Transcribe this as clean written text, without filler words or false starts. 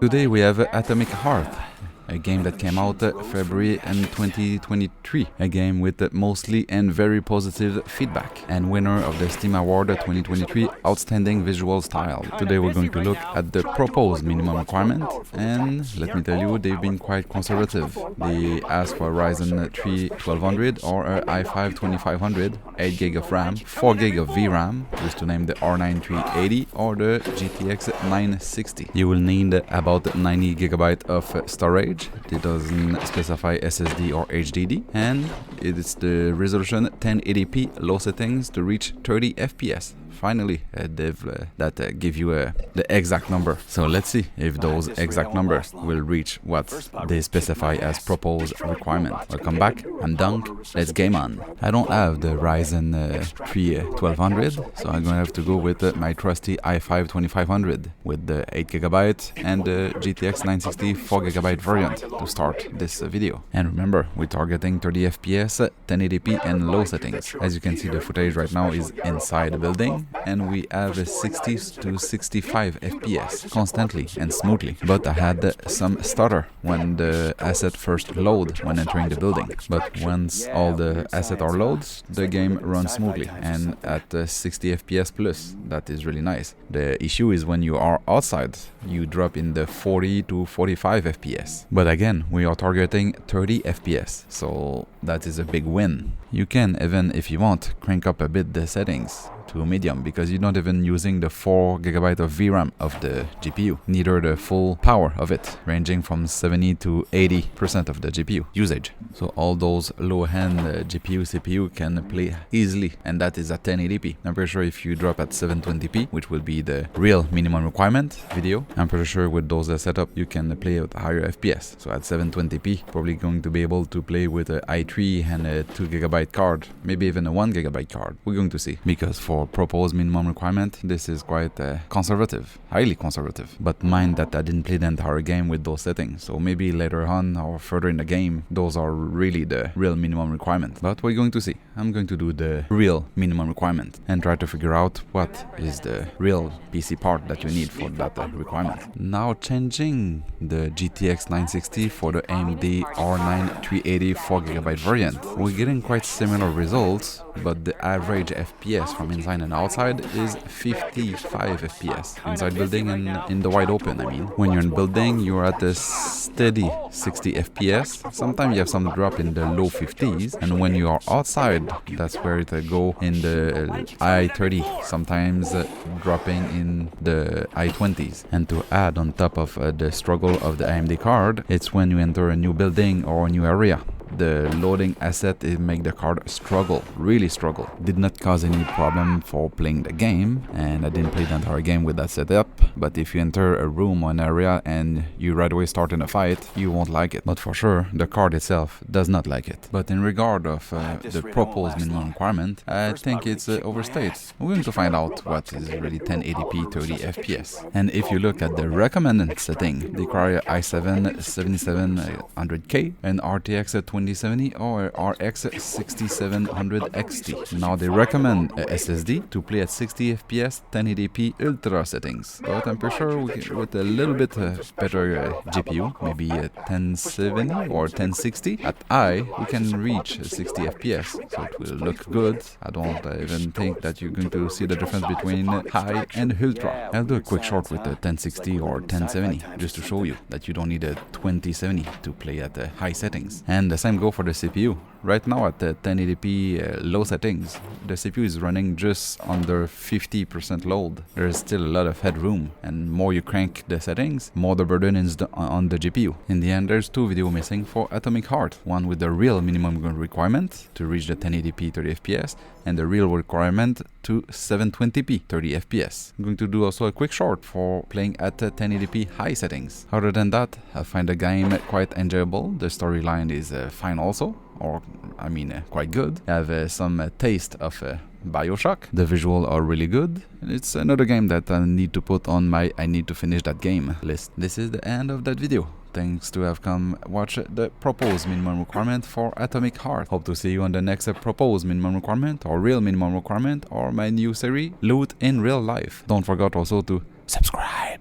Today we have Atomic Heart, a game that came out February in 2023, a game with mostly and very positive feedback, and winner of the Steam Award 2023 Outstanding Visual Style. Today we're going to look at the proposed minimum requirement, and let me tell you, they've been quite conservative. They asked for a Ryzen 3 1200 or a i5-2500, 8GB of RAM, 4GB of VRAM, just to name the R9 380 or the GTX960. You will need about 90GB of storage. It doesn't specify SSD or HDD, and it's the resolution 1080p low settings to reach 30 FPS. Finally, that give you the exact number. So let's see if those exact numbers will reach what they specify as proposed requirement. Welcome back, I'm Dunk, let's game on. I don't have the Ryzen 3 1200, so I'm gonna have to go with my trusty i5-2500 with the 8GB and the GTX 960 4GB variant to start this video. And remember, we're targeting 30 FPS, 1080p and low settings. As you can see, the footage right now is inside the building, and we have a 60 to 65 FPS constantly and smoothly. But I had some stutter when the asset first load when entering the building. But once all the assets are loaded, the game runs smoothly and at 60 FPS plus. That is really nice. The issue is when you are outside, you drop in the 40 to 45 FPS. But again, we are targeting 30 FPS, so that is a big win. You can even, if you want, crank up a bit the settings to medium, because you're not even using the 4GB of VRAM of the GPU, neither the full power of it, ranging from 70 to 80% of the GPU usage. So all those low-end GPU, CPU can play easily, and that is at 1080p. I'm pretty sure if you drop at 720p, which will be the real minimum requirement video, I'm pretty sure with those setup you can play at higher FPS. So at 720p, probably going to be able to play with an i3 and a 2GB card, maybe even a 1GB card. We're going to see, because for proposed minimum requirement, this is quite conservative, highly conservative. But mind that I didn't play the entire game with those settings, so maybe later on or further in the game, those are really the real minimum requirement. But we're going to see. I'm going to do the real minimum requirement and try to figure out what is the real PC part that you need for that requirement. Now changing the GTX 960 for the AMD R9 380 4GB variant, we're getting quite similar results, but the average FPS from inside and outside is 55 FPS. Inside building and in the wide open, I mean. When you're in building, you're at a steady 60 FPS. Sometimes you have some drop in the low 50s, and when you are outside, that's where it go in the i30, sometimes dropping in the i20s. And to add on top of the struggle of the AMD card, it's when you enter a new building or a new area. The loading asset, it make the card struggle, really struggle. Did not cause any problem for playing the game, and I didn't play the entire game with that setup. But if you enter a room or an area and you right away start in a fight, you won't like it. But for sure, the card itself does not like it. But in regard of the proposed minimum requirement, I think it's overstated. We're going to find out what is really 1080p 30 FPS. And if you look at the recommended setting, they require i7-7700K and RTX 2070 or RX 6700 XT. Now they recommend a SSD to play at 60 FPS 1080p ultra settings, but I'm pretty sure with a little bit better GPU, maybe a 1070 or 1060 at high, we can reach 60 FPS, so it will look good. I don't even think that you're going to see the difference between high and ultra. I'll do a quick short with a 1060 or 1070 just to show you that you don't need a 2070 to play at the high settings. And the same go for the CPU. Right now at the 1080p low settings, the CPU is running just under 50% load. There is still a lot of headroom, and more you crank the settings, more the burden is on the GPU. In the end, there's two videos missing for Atomic Heart. One with the real minimum requirement to reach the 1080p 30 FPS, and the real requirement to 720p 30 FPS. I'm going to do also a quick short for playing at 1080p high settings. Other than that, I find the game quite enjoyable. The storyline is fine also, or I mean quite good. I have some taste of BioShock. The visuals are really good. It's another game that I need to put on my I need to finish that game list. This is the end of that video. Thanks to have come watch the proposed minimum requirement for Atomic Heart. Hope to see you on the next proposed minimum requirement or real minimum requirement or my new series Loot in Real Life. Don't forget also to subscribe.